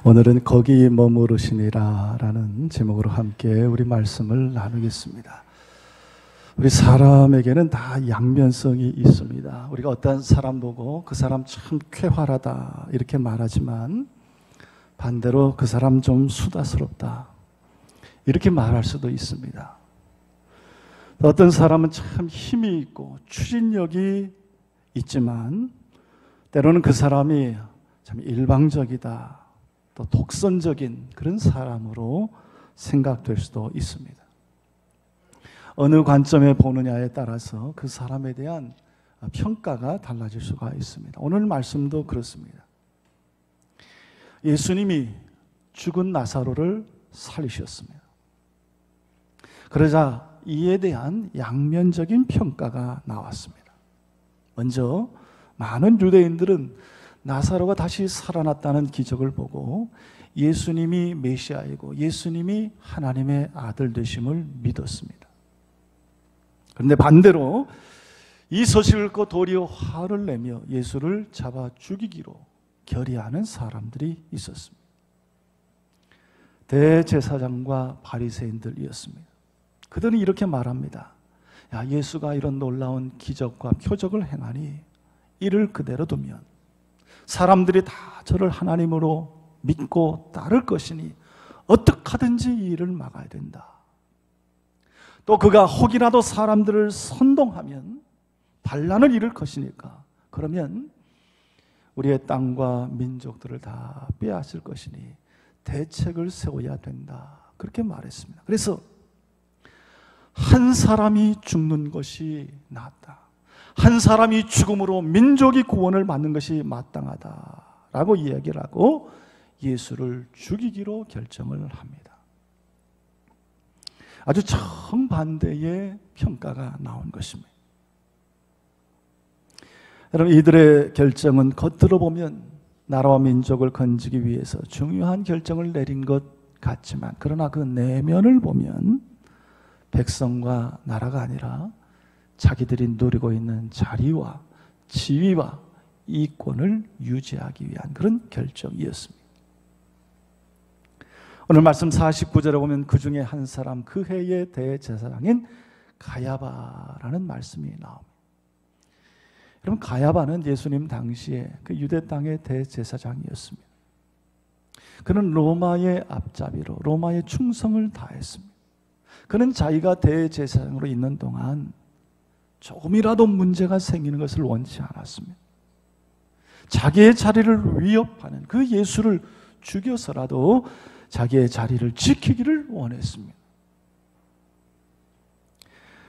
오늘은 거기 머무르시니라 라는 제목으로 함께 우리 말씀을 나누겠습니다. 우리 사람에게는 다 양면성이 있습니다. 우리가 어떤 사람 보고 그 사람 참 쾌활하다 이렇게 말하지만 반대로 그 사람 좀 수다스럽다 이렇게 말할 수도 있습니다. 어떤 사람은 참 힘이 있고 추진력이 있지만 때로는 그 사람이 참 일방적이다, 또 독선적인 그런 사람으로 생각될 수도 있습니다. 어느 관점에 보느냐에 따라서 그 사람에 대한 평가가 달라질 수가 있습니다. 오늘 말씀도 그렇습니다. 예수님이 죽은 나사로를 살리셨습니다. 그러자 이에 대한 양면적인 평가가 나왔습니다. 먼저 많은 유대인들은 나사로가 다시 살아났다는 기적을 보고 예수님이 메시아이고 예수님이 하나님의 아들 되심을 믿었습니다. 그런데 반대로 이 소식을 듣고 도리어 화를 내며 예수를 잡아 죽이기로 결의하는 사람들이 있었습니다. 대제사장과 바리새인들이었습니다. 그들은 이렇게 말합니다. 야, 예수가 이런 놀라운 기적과 표적을 행하니 이를 그대로 두면 사람들이 다 저를 하나님으로 믿고 따를 것이니 어떻게 하든지 이 일을 막아야 된다. 또 그가 혹이라도 사람들을 선동하면 반란을 이룰 것이니까 그러면 우리의 땅과 민족들을 다 빼앗을 것이니 대책을 세워야 된다. 그렇게 말했습니다. 그래서 한 사람이 죽는 것이 낫다. 한 사람이 죽음으로 민족이 구원을 받는 것이 마땅하다라고 이야기를 하고 예수를 죽이기로 결정을 합니다. 아주 정반대의 평가가 나온 것입니다. 여러분, 이들의 결정은 겉으로 보면 나라와 민족을 건지기 위해서 중요한 결정을 내린 것 같지만 그러나 그 내면을 보면 백성과 나라가 아니라 자기들이 누리고 있는 자리와 지위와 이권을 유지하기 위한 그런 결정이었습니다. 오늘 말씀 49절에 보면 그 중에 한 사람, 그 해의 대제사장인 가야바라는 말씀이 나옵니다. 여러분, 가야바는 예수님 당시에 그 유대 땅의 대제사장이었습니다. 그는 로마의 앞잡이로 로마의 충성을 다했습니다. 그는 자기가 대제사장으로 있는 동안 조금이라도 문제가 생기는 것을 원치 않았습니다. 자기의 자리를 위협하는 그 예수를 죽여서라도 자기의 자리를 지키기를 원했습니다.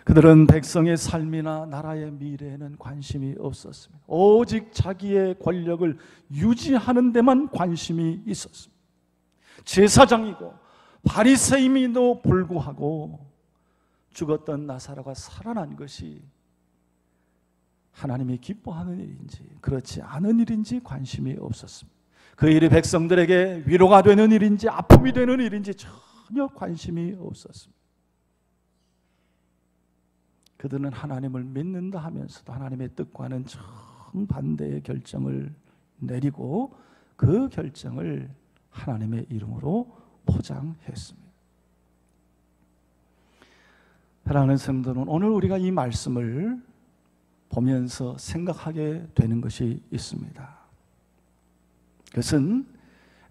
그들은 백성의 삶이나 나라의 미래에는 관심이 없었습니다. 오직 자기의 권력을 유지하는 데만 관심이 있었습니다. 제사장이고 바리새인임에도 불구하고 죽었던 나사로가 살아난 것이 하나님이 기뻐하는 일인지 그렇지 않은 일인지 관심이 없었습니다. 그 일이 백성들에게 위로가 되는 일인지 아픔이 되는 일인지 전혀 관심이 없었습니다. 그들은 하나님을 믿는다 하면서도 하나님의 뜻과는 정반대의 결정을 내리고 그 결정을 하나님의 이름으로 포장했습니다. 사랑하는 성도는 오늘 우리가 이 말씀을 보면서 생각하게 되는 것이 있습니다. 그것은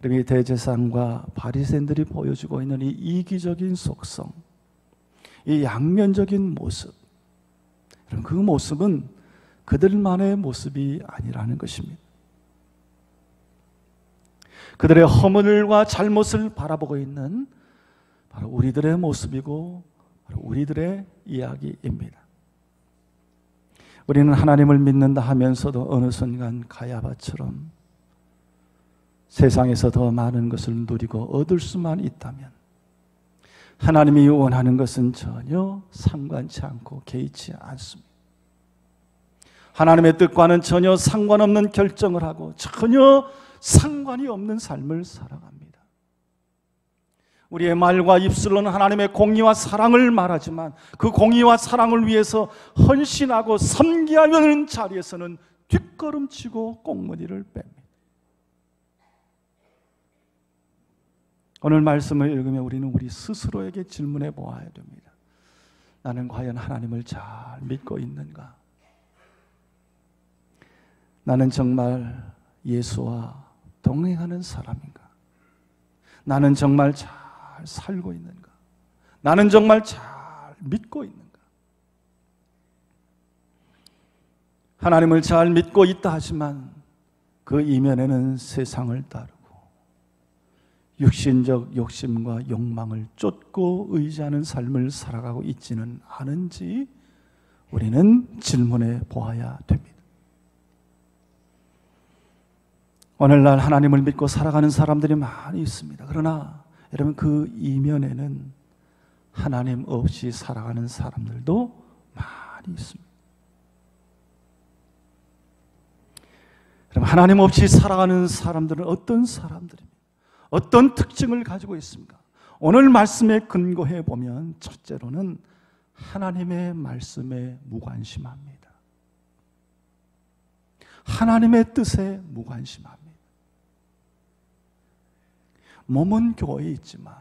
이 대제사장과 바리새인들이 보여주고 있는 이 이기적인 속성, 이 양면적인 모습, 그 모습은 그들만의 모습이 아니라는 것입니다. 그들의 허물과 잘못을 바라보고 있는 바로 우리들의 모습이고 바로 우리들의 이야기입니다. 우리는 하나님을 믿는다 하면서도 어느 순간 가야바처럼 세상에서 더 많은 것을 누리고 얻을 수만 있다면 하나님이 원하는 것은 전혀 상관치 않고 개의치 않습니다. 하나님의 뜻과는 전혀 상관없는 결정을 하고 전혀 상관이 없는 삶을 살아갑니다. 우리의 말과 입술로는 하나님의 공의와 사랑을 말하지만 그 공의와 사랑을 위해서 헌신하고 섬기하려는 자리에서는 뒷걸음치고 꽁무니를 뺍니다. 오늘 말씀을 읽으면 우리는 우리 스스로에게 질문해 보아야 됩니다. 나는 과연 하나님을 잘 믿고 있는가? 나는 정말 예수와 동행하는 사람인가? 나는 정말 잘 살고 있는가? 나는 정말 잘 믿고 있는가? 하나님을 잘 믿고 있다 하지만 그 이면에는 세상을 따르고 육신적 욕심과 욕망을 쫓고 의지하는 삶을 살아가고 있지는 않은지 우리는 질문해 보아야 됩니다. 오늘날 하나님을 믿고 살아가는 사람들이 많이 있습니다. 그러나 여러분, 그 이면에는 하나님 없이 살아가는 사람들도 많이 있습니다. 그럼 하나님 없이 살아가는 사람들은 어떤 사람들입니까? 어떤 특징을 가지고 있습니까? 오늘 말씀에 근거해 보면 첫째로는 하나님의 말씀에 무관심합니다. 하나님의 뜻에 무관심합니다. 몸은 교회에 있지만,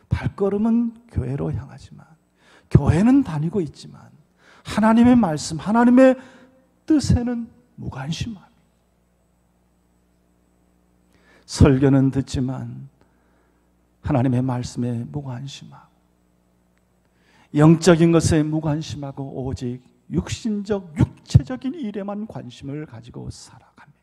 발걸음은 교회로 향하지만, 교회는 다니고 있지만 하나님의 말씀, 하나님의 뜻에는 무관심합니다. 설교는 듣지만 하나님의 말씀에 무관심하고, 영적인 것에 무관심하고 오직 육신적, 육체적인 일에만 관심을 가지고 살아갑니다.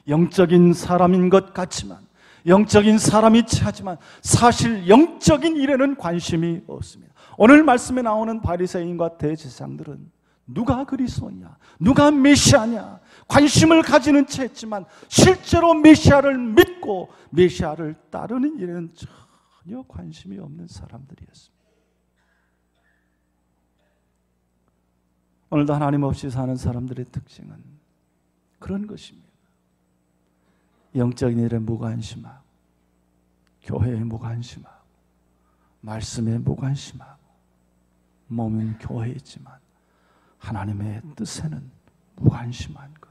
영적인 사람인 것 같지만, 영적인 사람이 하지만 사실 영적인 일에는 관심이 없습니다. 오늘 말씀에 나오는 바리새인과 대제사장들은 누가 그리스도냐, 누가 메시아냐 관심을 가지는 채 했지만 실제로 메시아를 믿고 메시아를 따르는 일에는 전혀 관심이 없는 사람들이었습니다. 오늘도 하나님 없이 사는 사람들의 특징은 그런 것입니다. 영적인 일에 무관심하고, 교회에 무관심하고, 말씀에 무관심하고, 몸은 교회에 있지만 하나님의 뜻에는 무관심한 것.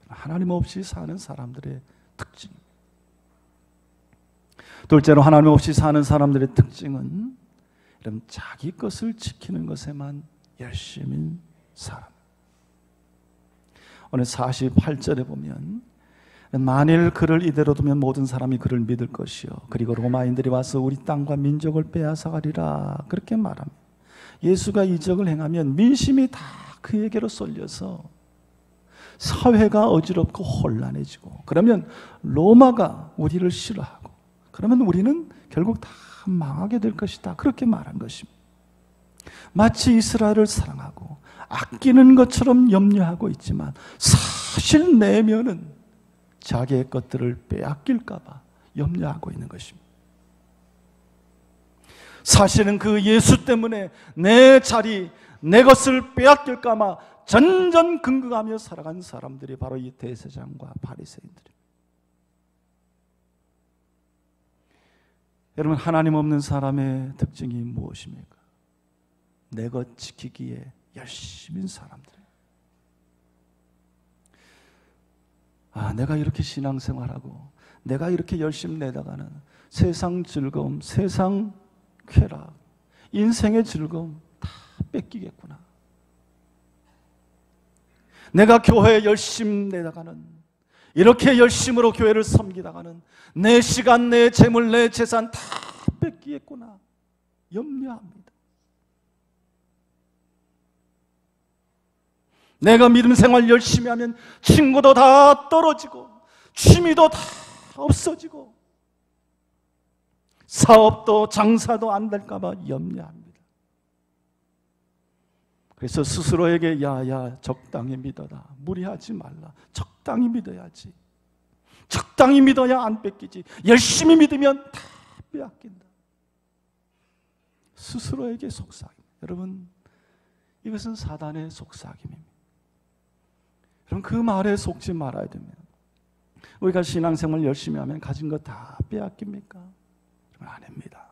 하나님 없이 사는 사람들의 특징입니다. 둘째로 하나님 없이 사는 사람들의 특징은 이런 자기 것을 지키는 것에만 열심인 사람. 오늘 48절에 보면 만일 그를 이대로 두면 모든 사람이 그를 믿을 것이요 그리고 로마인들이 와서 우리 땅과 민족을 빼앗아가리라 그렇게 말합니다. 예수가 이적을 행하면 민심이 다 그에게로 쏠려서 사회가 어지럽고 혼란해지고, 그러면 로마가 우리를 싫어하고, 그러면 우리는 결국 다 망하게 될 것이다 그렇게 말한 것입니다. 마치 이스라엘을 사랑하고 아끼는 것처럼 염려하고 있지만 사실 내면은 자기의 것들을 빼앗길까 봐 염려하고 있는 것입니다. 사실은 그 예수 때문에 내 자리, 내 것을 빼앗길까 봐 전전긍긍하며 살아간 사람들이 바로 이 대제사장과 바리새인들입니다. 여러분, 하나님 없는 사람의 특징이 무엇입니까? 내 것 지키기에 열심인 사람들. 내가 이렇게 신앙생활하고 내가 이렇게 열심히 내다가는 세상 즐거움, 세상 쾌락, 인생의 즐거움 다 뺏기겠구나. 내가 교회에 열심히 내다가는, 이렇게 열심으로 교회를 섬기다가는 내 시간, 내 재물, 내 재산 다 뺏기겠구나 염려합니다. 내가 믿음 생활 열심히 하면 친구도 다 떨어지고 취미도 다 없어지고 사업도 장사도 안 될까 봐 염려합니다. 그래서 스스로에게 야야 적당히 믿어라, 무리하지 말라, 적당히 믿어야지, 적당히 믿어야 안 뺏기지, 열심히 믿으면 다 빼앗긴다. 스스로에게 속삭임. 여러분, 이것은 사단의 속삭임입니다. 그럼 그 말에 속지 말아야 됩니다. 우리가 신앙생활 열심히 하면 가진 거 다 빼앗깁니까? 아닙니다.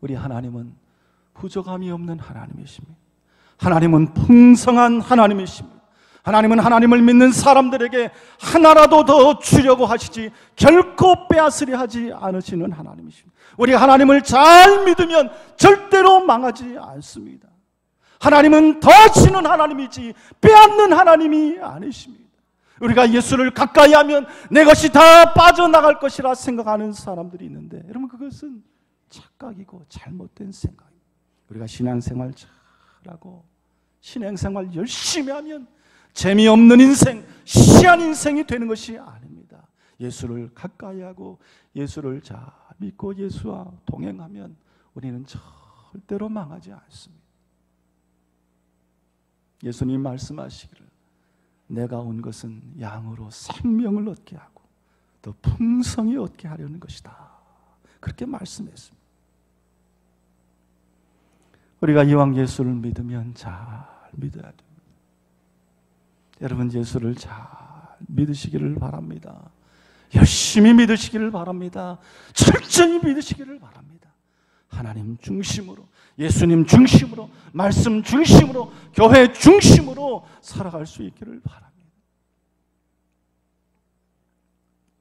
우리 하나님은 부족함이 없는 하나님이십니다. 하나님은 풍성한 하나님이십니다. 하나님은 하나님을 믿는 사람들에게 하나라도 더 주려고 하시지 결코 빼앗으려 하지 않으시는 하나님이십니다. 우리가 하나님을 잘 믿으면 절대로 망하지 않습니다. 하나님은 더 주는 하나님이지 빼앗는 하나님이 아니십니다. 우리가 예수를 가까이 하면 내 것이 다 빠져나갈 것이라 생각하는 사람들이 있는데, 여러분, 그것은 착각이고 잘못된 생각입니다. 우리가 신앙생활 잘하고 신앙생활 열심히 하면 재미없는 인생, 시한 인생이 되는 것이 아닙니다. 예수를 가까이 하고 예수를 잘 믿고 예수와 동행하면 우리는 절대로 망하지 않습니다. 예수님 말씀하시기를 내가 온 것은 양으로 생명을 얻게 하고 더 풍성히 얻게 하려는 것이다, 그렇게 말씀했습니다. 우리가 이왕 예수를 믿으면 잘 믿어야 됩니다. 여러분, 예수를 잘 믿으시기를 바랍니다. 열심히 믿으시기를 바랍니다. 철저히 믿으시기를 바랍니다. 하나님 중심으로, 예수님 중심으로, 말씀 중심으로, 교회 중심으로 살아갈 수 있기를 바랍니다.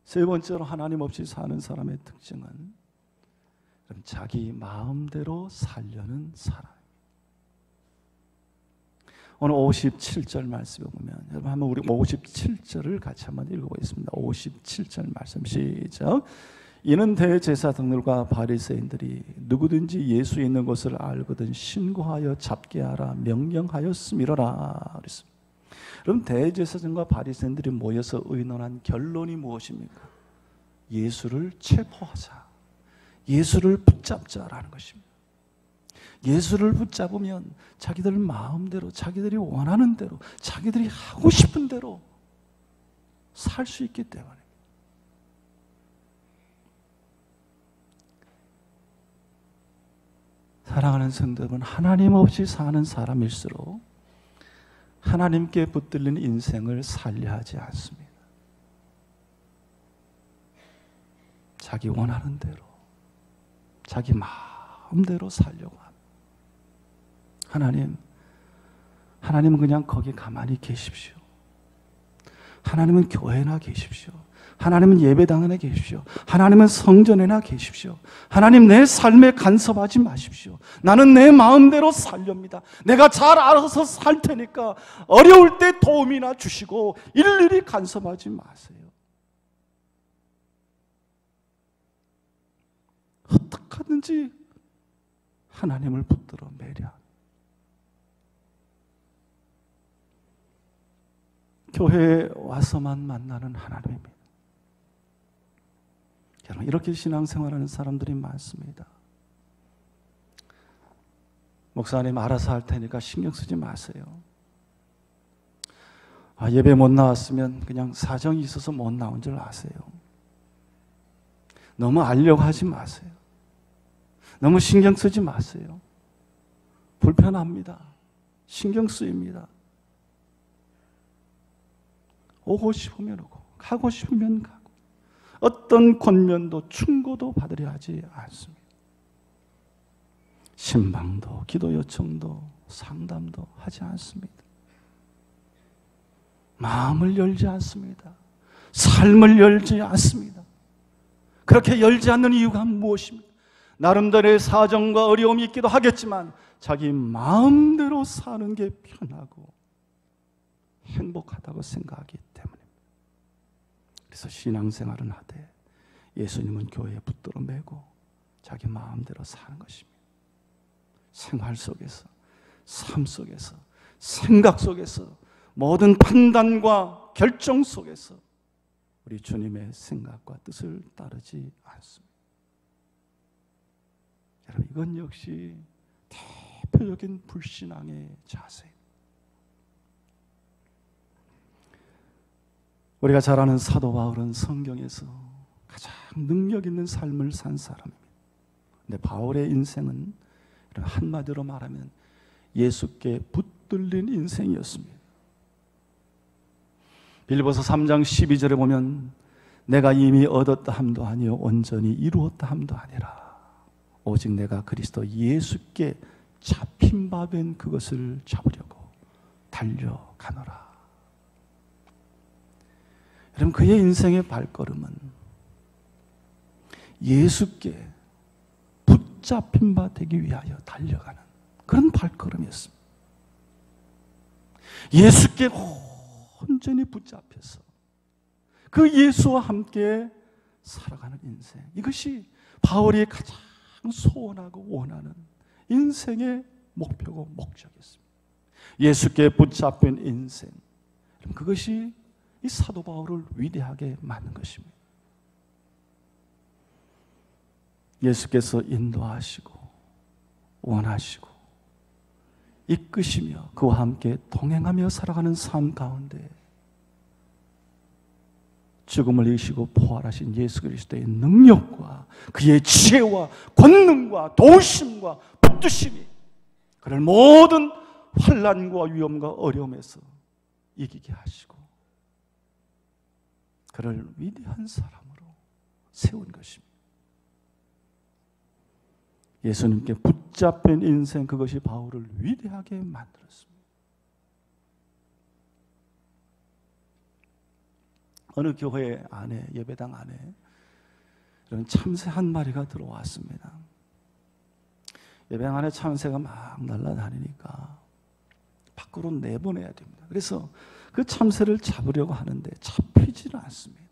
세 번째로 하나님 없이 사는 사람의 특징은 자기 마음대로 살려는 사람. 오늘 57절 말씀에 보면, 여러분 한번 우리 57절을 같이 한번 읽어보겠습니다. 57절 말씀 시작. 이는 대제사장들과 바리새인들이 누구든지 예수 있는 곳을 알거든 신고하여 잡게 하라 명령하였음이로라 그랬습니다. 그럼 대제사장과 바리새인들이 모여서 의논한 결론이 무엇입니까? 예수를 체포하자, 예수를 붙잡자라는 것입니다. 예수를 붙잡으면 자기들 마음대로, 자기들이 원하는 대로, 자기들이 하고 싶은 대로 살 수 있기 때문에. 사랑하는 성도 여러분, 하나님 없이 사는 사람일수록 하나님께 붙들린 인생을 살려 하지 않습니다. 자기 원하는 대로, 자기 마음대로 살려고 합니다. 하나님은 그냥 거기 가만히 계십시오. 하나님은 교회나 계십시오. 하나님은 예배당에 계십시오. 하나님은 성전에나 계십시오. 하나님, 내 삶에 간섭하지 마십시오. 나는 내 마음대로 살렵니다. 내가 잘 알아서 살 테니까 어려울 때 도움이나 주시고 일일이 간섭하지 마세요. 어떡하든지 하나님을 붙들어 매려. 교회에 와서만 만나는 하나님입니다. 여러분, 이렇게 신앙생활하는 사람들이 많습니다. 목사님 알아서 할 테니까 신경 쓰지 마세요. 예배 못 나왔으면 그냥 사정이 있어서 못 나온 줄 아세요. 너무 알려고 하지 마세요. 너무 신경 쓰지 마세요. 불편합니다. 신경 쓰입니다. 오고 싶으면 오고, 가고 싶으면 가고, 어떤 권면도 충고도 받으려 하지 않습니다. 신방도, 기도 요청도, 상담도 하지 않습니다. 마음을 열지 않습니다. 삶을 열지 않습니다. 그렇게 열지 않는 이유가 무엇입니까? 나름대로의 사정과 어려움이 있기도 하겠지만 자기 마음대로 사는 게 편하고 행복하다고 생각하기 때문입니다. 그래서 신앙생활은 하되 예수님은 교회에 붙들어 매고 자기 마음대로 사는 것입니다. 생활 속에서, 삶 속에서, 생각 속에서, 모든 판단과 결정 속에서 우리 주님의 생각과 뜻을 따르지 않습니다. 여러분, 이건 역시 대표적인 불신앙의 자세입니다. 우리가 잘 아는 사도 바울은 성경에서 가장 능력 있는 삶을 산 사람입니다. 근데 바울의 인생은 한마디로 말하면 예수께 붙들린 인생이었습니다. 빌립보서 3장 12절에 보면 내가 이미 얻었다 함도 아니요 온전히 이루었다 함도 아니라 오직 내가 그리스도 예수께 잡힌 바 된 그것을 잡으려고 달려가노라. 여러분, 그의 인생의 발걸음은 예수께 붙잡힌 바 되기 위하여 달려가는 그런 발걸음이었습니다. 예수께 온전히 붙잡혀서 그 예수와 함께 살아가는 인생, 이것이 바울이 가장 소원하고 원하는 인생의 목표고 목적이었습니다. 예수께 붙잡힌 인생, 그것이 이 사도 바울을 위대하게 만든 것입니다. 예수께서 인도하시고 원하시고 이끄시며 그와 함께 동행하며 살아가는 삶 가운데 죽음을 이기시고 부활하신 예수 그리스도의 능력과 그의 지혜와 권능과 도우심과 붙드심이 그를 모든 환난과 위험과 어려움에서 이기게 하시고 그를 위대한 사람으로 세운 것입니다. 예수님께 붙잡힌 인생, 그것이 바울을 위대하게 만들었습니다. 어느 교회 안에, 예배당 안에 이런 참새 한 마리가 들어왔습니다. 예배당 안에 참새가 막 날아다니니까 밖으로 내보내야 됩니다. 그래서 그 참새를 잡으려고 하는데 잡히지는 않습니다.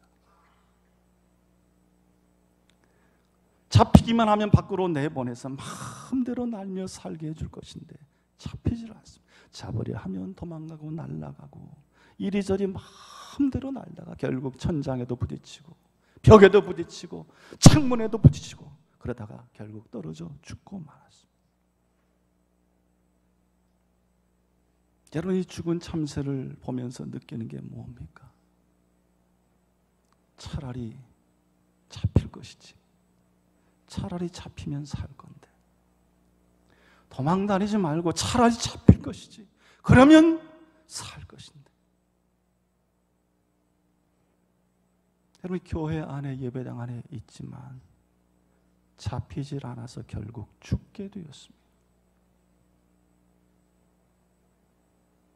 잡히기만 하면 밖으로 내보내서 마음대로 날며 살게 해줄 것인데 잡히질 않습니다. 잡으려 하면 도망가고 날아가고 이리저리 마음대로 날다가 결국 천장에도 부딪히고 벽에도 부딪히고 창문에도 부딪히고 그러다가 결국 떨어져 죽고 말았습니다. 여러분, 이 죽은 참새를 보면서 느끼는 게 뭡니까? 차라리 잡힐 것이지, 차라리 잡히면 살 건데, 도망다니지 말고 차라리 잡힐 것이지, 그러면 살 것인데. 여러분, 교회 안에, 예배당 안에 있지만 잡히질 않아서 결국 죽게 되었습니다.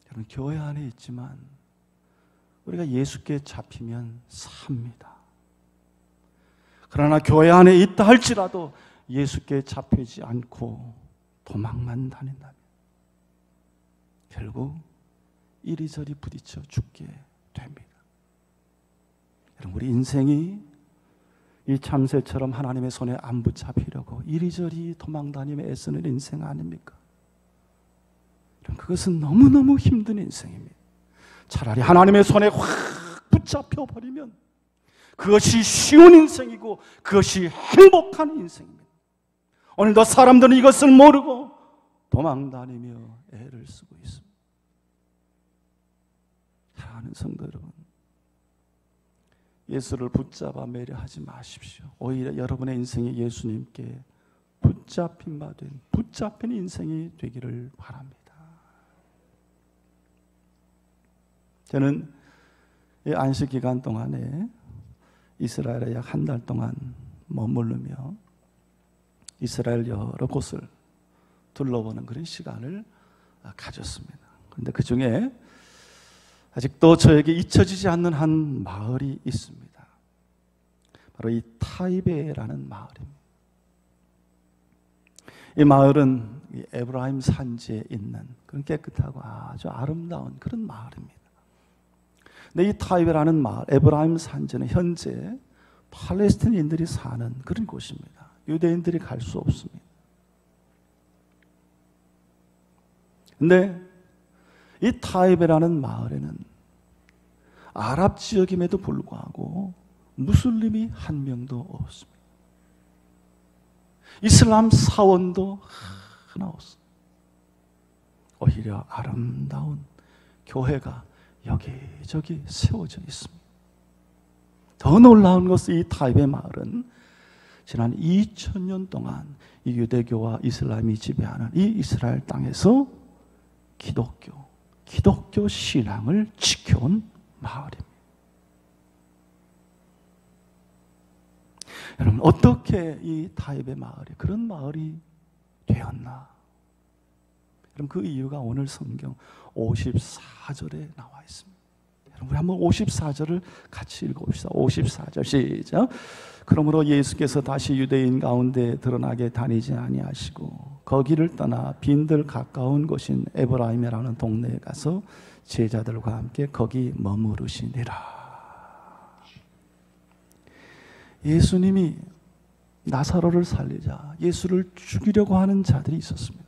여러분, 교회 안에 있지만 우리가 예수께 잡히면 삽니다. 그러나 교회 안에 있다 할지라도 예수께 잡히지 않고 도망만 다닌다면 결국 이리저리 부딪혀 죽게 됩니다. 여러분, 우리 인생이 이 참새처럼 하나님의 손에 안 붙잡히려고 이리저리 도망다니며 애쓰는 인생 아닙니까? 그것은 너무너무 힘든 인생입니다. 차라리 하나님의 손에 확 붙잡혀 버리면 그것이 쉬운 인생이고 그것이 행복한 인생입니다. 오늘도 사람들은 이것을 모르고 도망다니며 애를 쓰고 있습니다. 사랑하는 성도 여러분, 예수를 붙잡아 매려하지 마십시오. 오히려 여러분의 인생이 예수님께 붙잡힌 바 된 붙잡힌 인생이 되기를 바랍니다. 저는 이 안식 기간 동안에 이스라엘에 약 한 달 동안 머무르며 이스라엘 여러 곳을 둘러보는 그런 시간을 가졌습니다. 그런데 그 중에 아직도 저에게 잊혀지지 않는 한 마을이 있습니다. 바로 이 타이베라는 마을입니다. 이 마을은 이 에브라임 산지에 있는 그런 깨끗하고 아주 아름다운 그런 마을입니다. 근데 이 타이베라는 마을, 에브라임 산지는 현재 팔레스티인들이 사는 그런 곳입니다. 유대인들이 갈 수 없습니다. 근데 이 타이베라는 마을에는 아랍 지역임에도 불구하고 무슬림이 한 명도 없습니다. 이슬람 사원도 하나 없습니다. 오히려 아름다운 교회가 여기저기 세워져 있습니다. 더 놀라운 것은 이 타이베 마을은 지난 2000년 동안 이 유대교와 이슬람이 지배하는 이 이스라엘 땅에서 기독교 신앙을 지켜온 마을입니다. 여러분, 어떻게 이 타이베 마을이 그런 마을이 되었나? 그럼 그 이유가 오늘 성경 54절에 나와 있습니다. 우리 한번 54절을 같이 읽어봅시다. 54절 시작. 그러므로 예수께서 다시 유대인 가운데 드러나게 다니지 아니하시고 거기를 떠나 빈들 가까운 곳인 에브라임이라는 동네에 가서 제자들과 함께 거기 머무르시니라. 예수님이 나사로를 살리자 예수를 죽이려고 하는 자들이 있었습니다.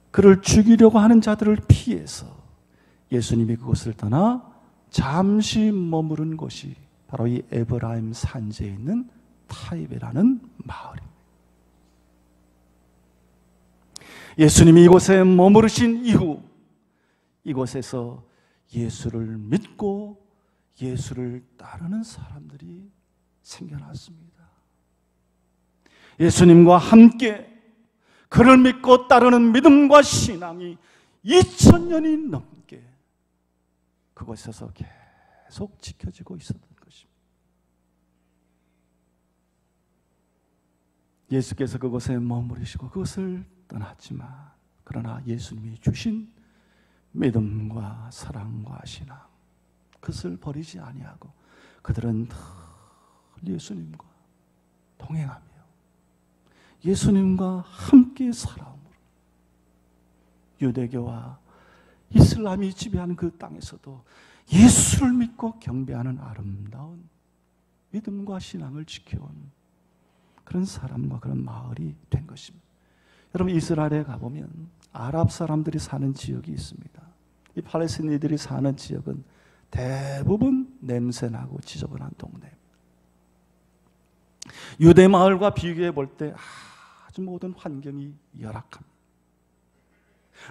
그를 죽이려고 하는 자들을 피해서 예수님이 그곳을 떠나 잠시 머무른 곳이 바로 이 에브라임 산지에 있는 타입이라는 마을입니다. 예수님이 이곳에 머무르신 이후 이곳에서 예수를 믿고 예수를 따르는 사람들이 생겨났습니다. 예수님과 함께 그를 믿고 따르는 믿음과 신앙이 2000년이 넘게 그곳에서 계속 지켜지고 있었던 것입니다. 예수께서 그곳에 머무르시고 그것을 떠났지만 그러나 예수님이 주신 믿음과 사랑과 신앙 그것을 버리지 아니하고 그들은 늘 예수님과 동행하며 예수님과 함께 살아옴으로 유대교와 이슬람이 지배하는 그 땅에서도 예수를 믿고 경배하는 아름다운 믿음과 신앙을 지켜온 그런 사람과 그런 마을이 된 것입니다. 여러분 이스라엘에 가보면 아랍 사람들이 사는 지역이 있습니다. 이 팔레스티니들이 사는 지역은 대부분 냄새나고 지저분한 동네입니다. 유대 마을과 비교해 볼 때 아주 모든 환경이 열악합니다.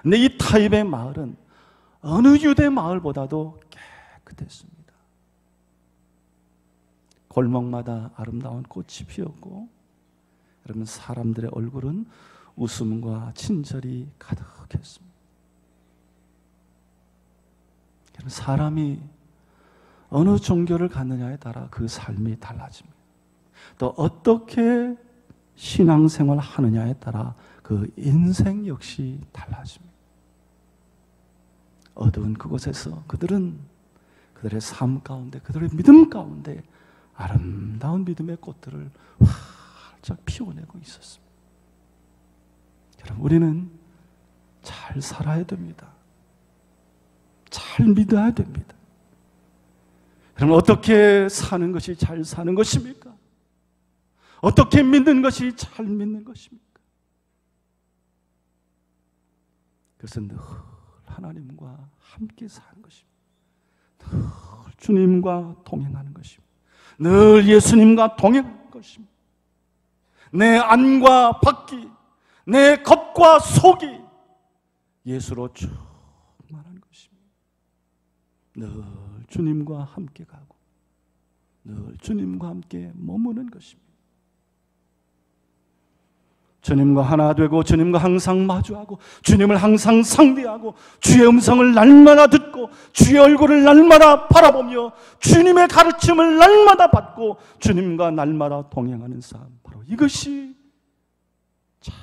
근데 이 타입의 마을은 어느 유대 마을보다도 깨끗했습니다. 골목마다 아름다운 꽃이 피었고 여러분 사람들의 얼굴은 웃음과 친절이 가득했습니다. 사람이 어느 종교를 갖느냐에 따라 그 삶이 달라집니다. 또 어떻게 신앙생활을 하느냐에 따라 그 인생 역시 달라집니다. 어두운 그곳에서 그들은 그들의 삶 가운데 그들의 믿음 가운데 아름다운 믿음의 꽃들을 활짝 피워내고 있었습니다. 여러분 우리는 잘 살아야 됩니다. 잘 믿어야 됩니다. 여러분 어떻게 사는 것이 잘 사는 것입니까? 어떻게 믿는 것이 잘 믿는 것입니까? 그것은 늘 하나님과 함께 사는 것입니다. 늘 주님과 동행하는 것입니다. 늘 예수님과 동행하는 것입니다. 내 안과 밖이, 내 겉과 속이 예수로 충만한 것입니다. 늘 주님과 함께 가고 늘 주님과 함께 머무는 것입니다. 주님과 하나 되고 주님과 항상 마주하고 주님을 항상 상대하고 주의 음성을 날마다 듣고 주의 얼굴을 날마다 바라보며 주님의 가르침을 날마다 받고 주님과 날마다 동행하는 삶, 바로 이것이 잘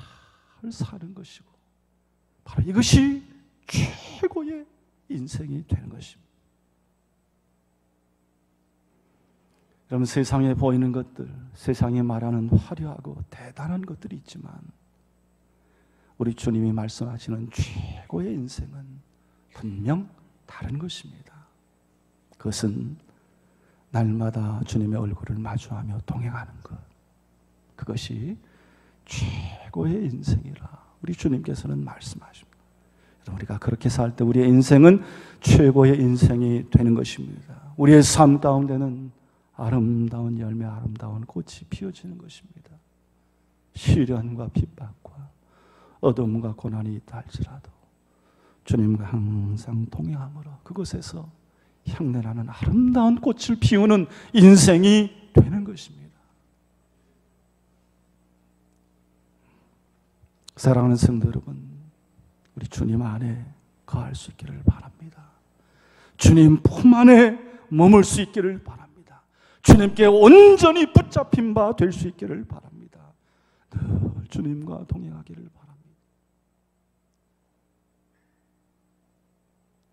사는 것이고 바로 이것이 최고의 인생이 되는 것입니다. 여러분 세상에 보이는 것들, 세상에 말하는 화려하고 대단한 것들이 있지만 우리 주님이 말씀하시는 최고의 인생은 분명 다른 것입니다. 그것은 날마다 주님의 얼굴을 마주하며 동행하는 것, 그것이 최고의 인생이라 우리 주님께서는 말씀하십니다. 우리가 그렇게 살 때 우리의 인생은 최고의 인생이 되는 것입니다. 우리의 삶 가운데는 아름다운 열매, 아름다운 꽃이 피어지는 것입니다. 시련과 핍박과 어둠과 고난이 있다 할지라도 주님과 항상 동행함으로 그곳에서 향내나는 아름다운 꽃을 피우는 인생이 되는 것입니다. 사랑하는 성도 여러분, 우리 주님 안에 거할 수 있기를 바랍니다. 주님 품 안에 머물 수 있기를 바랍니다. 주님께 온전히 붙잡힌 바 될 수 있기를 바랍니다. 늘 주님과 동행하기를 바랍니다.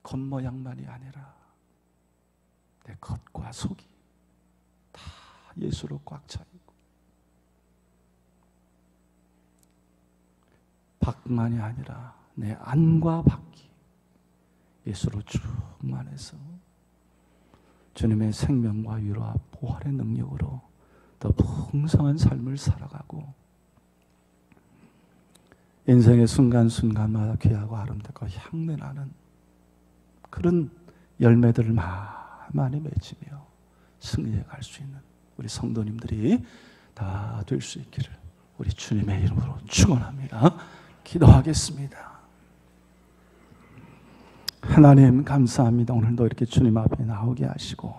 겉모양만이 아니라 내 겉과 속이 다 예수로 꽉 차 있고, 밖만이 아니라 내 안과 밖이 예수로 충만해서 주님의 생명과 위로와 부활의 능력으로 더 풍성한 삶을 살아가고, 인생의 순간순간마다 귀하고 아름답고 향내나는 그런 열매들을 많이 맺으며 승리해 갈 수 있는 우리 성도님들이 다 될 수 있기를 우리 주님의 이름으로 축원합니다. 기도하겠습니다. 하나님 감사합니다. 오늘도 이렇게 주님 앞에 나오게 하시고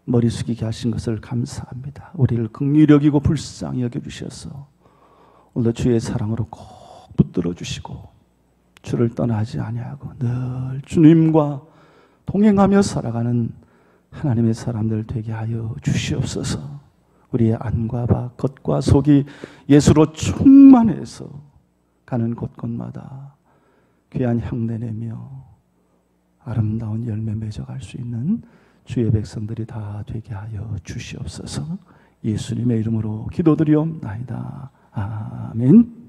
머리 숙이게 하신 것을 감사합니다. 우리를 긍휼히 여기고 불쌍히 여겨주셔서 오늘도 주의 사랑으로 꼭 붙들어 주시고 주를 떠나지 아니하고 늘 주님과 동행하며 살아가는 하나님의 사람들 되게 하여 주시옵소서. 우리의 안과 밖, 겉과 속이 예수로 충만해서 가는 곳곳마다 귀한 향내 내며 아름다운 열매 맺어갈 수 있는 주의 백성들이 다 되게 하여 주시옵소서. 예수님의 이름으로 기도드리옵나이다. 아멘.